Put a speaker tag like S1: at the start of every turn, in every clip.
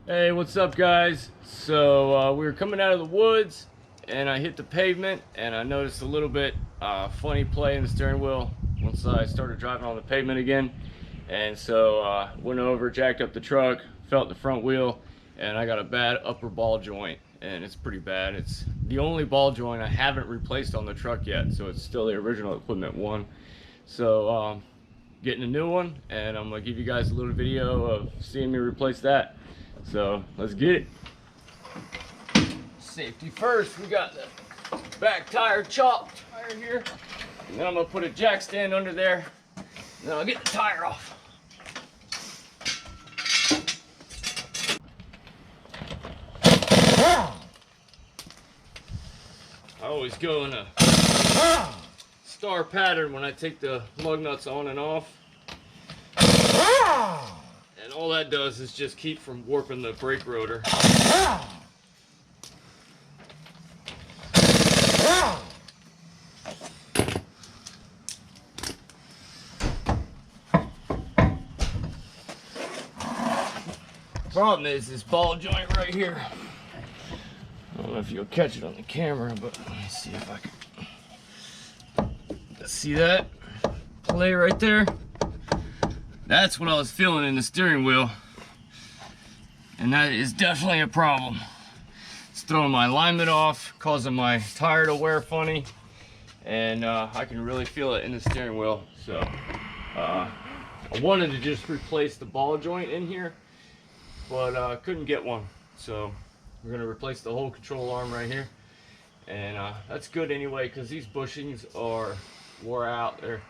S1: Hey, what's up, guys? So we were coming out of the woods and I hit the pavement and I noticed a little bit funny play in the steering wheel once I started driving on the pavement again. And so went over, jacked up the truck, felt the front wheel, and I got a bad upper ball joint, and it's pretty bad. It's the only ball joint I haven't replaced on the truck yet, so it's still the original equipment one. So getting a new one, and I'm gonna give you guys a little video of seeing me replace that. So let's get it. Safety first, we got the back tire chopped tire here, and then I'm gonna put a jack stand under there, and then I'll get the tire off. I always go in a star pattern when I take the lug nuts on and off. And all that does is just keep from warping the brake rotor. Problem is this ball joint right here. I don't know if you'll catch it on the camera, but let me see if I can. See that play right there? That's what I was feeling in the steering wheel, and that is definitely a problem. It's throwing my alignment off, causing my tire to wear funny, and I can really feel it in the steering wheel. So I wanted to just replace the ball joint in here, but couldn't get one. So we're gonna replace the whole control arm right here, and that's good anyway, because these bushings are wore out. They're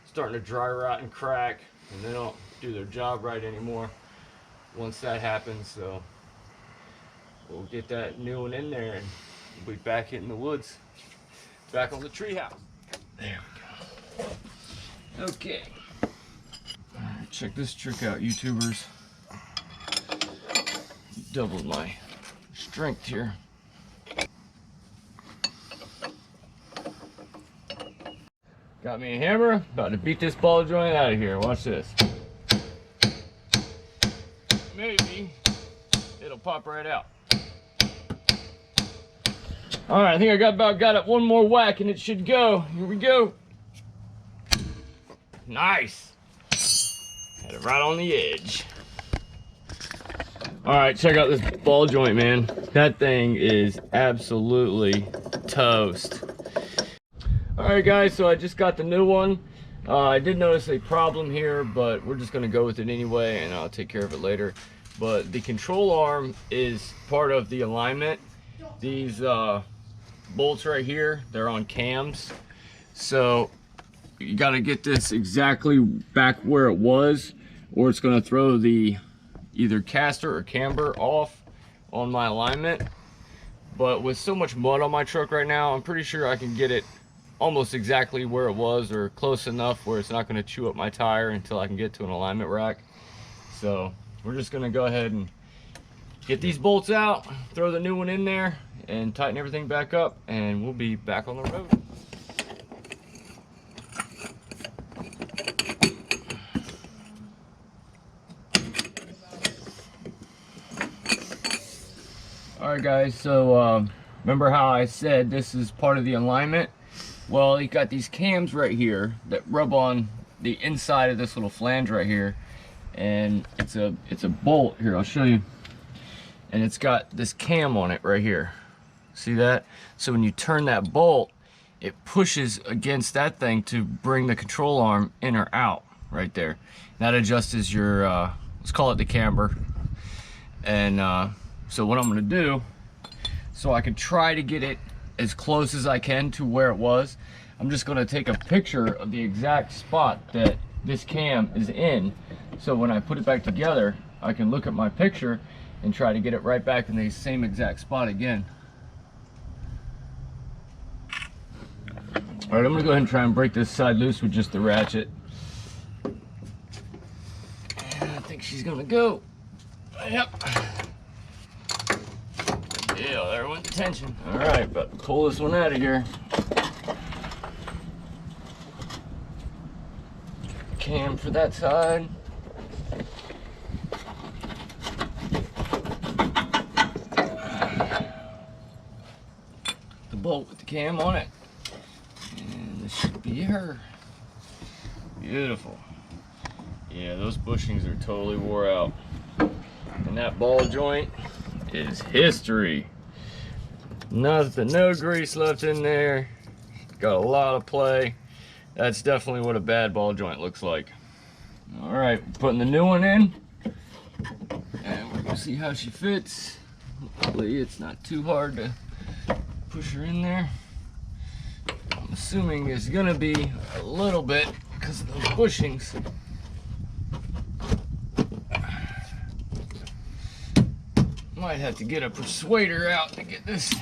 S1: starting to dry rot and crack, and they don't do their job right anymore once that happens. So we'll get that new one in there and we'll be back hitting the woods, back on the treehouse. There we go. Okay, all right, check this trick out, YouTubers. Doubled my strength here. Got me a hammer, about to beat this ball joint out of here. Watch this. Maybe it'll pop right out. All right, I think I got it one more whack and it should go. Here we go. Nice. Had it right on the edge. All right, check out this ball joint, man. That thing is absolutely toast. All right, guys, so I just got the new one. I did notice a problem here, but we're just gonna go with it anyway, and I'll take care of it later. But the control arm is part of the alignment. These bolts right here, they're on cams. So you gotta get this exactly back where it was, or it's gonna throw the either caster or camber off on my alignment. But with so much mud on my truck right now, I'm pretty sure I can get it almost exactly where it was, or close enough where it's not going to chew up my tire until I can get to an alignment rack. So we're just going to go ahead and get these bolts out, throw the new one in there, and tighten everything back up, and we'll be back on the road. Alright guys, so remember how I said this is part of the alignment? Well, you got these cams right here that rub on the inside of this little flange right here, and it's a bolt here. I'll show you. And it's got this cam on it right here. See that? So when you turn that bolt, it pushes against that thing to bring the control arm in or out right there. That adjusts your let's call it the camber. And so what I'm gonna do, so I can try to get it as close as I can to where it was, I'm just going to take a picture of the exact spot that this cam is in, so when I put it back together I can look at my picture and try to get it right back in the same exact spot again. Alright, I'm going to go ahead and try and break this side loose with just the ratchet. And I think she's going to go. Yep. Yeah, there went the tension. Alright, about to pull this one out of here. Cam for that side. bolt with the cam on it. And this should be her. Beautiful. Yeah, those bushings are totally wore out. And that ball joint is history. Nothing, no grease left in there. Got a lot of play. That's definitely what a bad ball joint looks like. All right, we're putting the new one in. And we're gonna see how she fits. Hopefully it's not too hard to push her in there. I'm assuming it's gonna be a little bit because of those bushings. Might have to get a persuader out to get this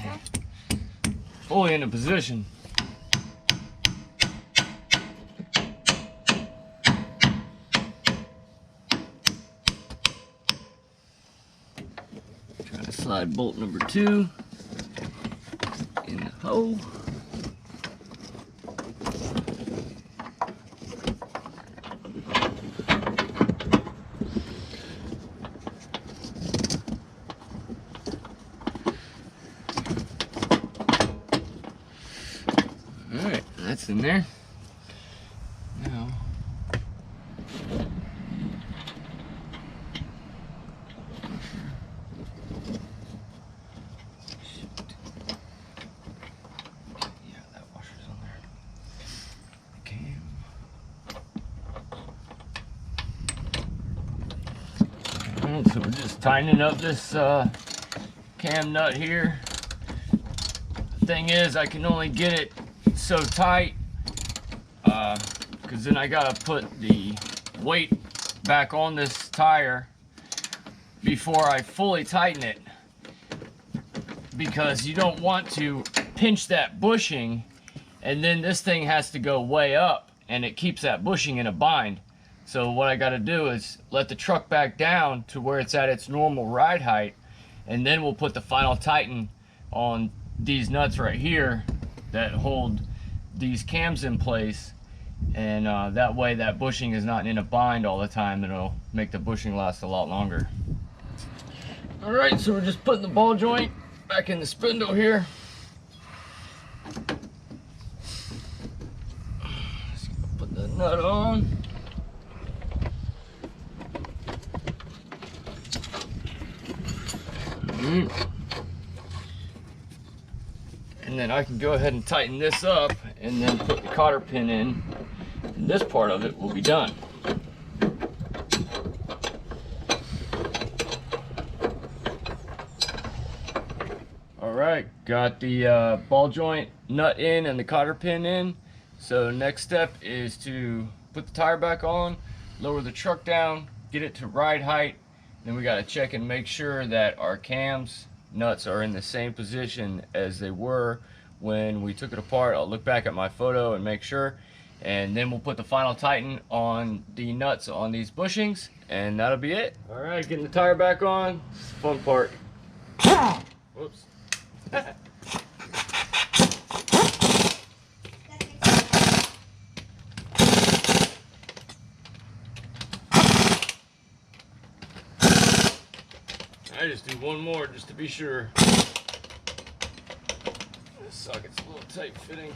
S1: fully into position. Try to slide bolt number 2 in the hole. Alright, that's in there. Now, yeah, that washer's on there. Cam. Alright, so we're just tightening up this cam nut here. The thing is, I can only get it so tight because then I gotta put the weight back on this tire before I fully tighten it, because you don't want to pinch that bushing and then this thing has to go way up and it keeps that bushing in a bind. So what I got to do is let the truck back down to where it's at its normal ride height, and then we'll put the final tighten on these nuts right here that hold these cams in place, and that way that bushing is not in a bind all the time, and it'll make the bushing last a lot longer. All right, so we're just putting the ball joint back in the spindle here. Just put the nut on. And then I can go ahead and tighten this up and then put the cotter pin in, and this part of it will be done. All right, got the ball joint nut in and the cotter pin in. So next step is to put the tire back on, lower the truck down, get it to ride height. Then we got to check and make sure that our cams nuts are in the same position as they were when we took it apart. I'll look back at my photo and make sure, and then we'll put the final tighten on the nuts on these bushings, and that'll be it. All right, getting the tire back on. This is the fun part. Whoops. I just do one more just to be sure. This socket's a little tight fitting.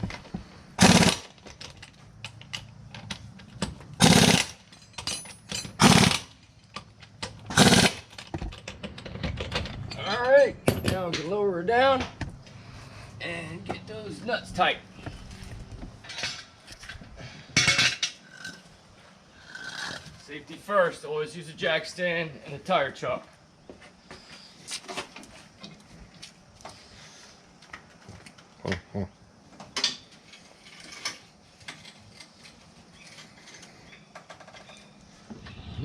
S1: Alright, now we can lower her down and get those nuts tight. Safety first, always use a jack stand and a tire chuck.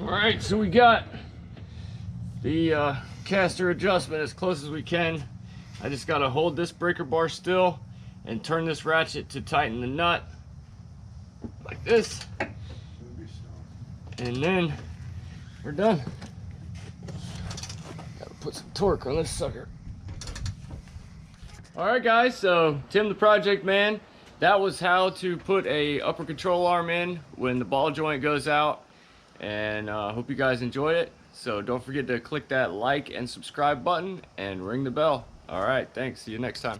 S1: Alright, so we got the caster adjustment as close as we can. I just got to hold this breaker bar still and turn this ratchet to tighten the nut like this, and then we're done. Gotta put some torque on this sucker. Alright guys, so Tim the Project Man, that was how to put a upper control arm in when the ball joint goes out, and hope you guys enjoyed it. So don't forget to click that like and subscribe button and ring the bell. Alright, thanks, see you next time.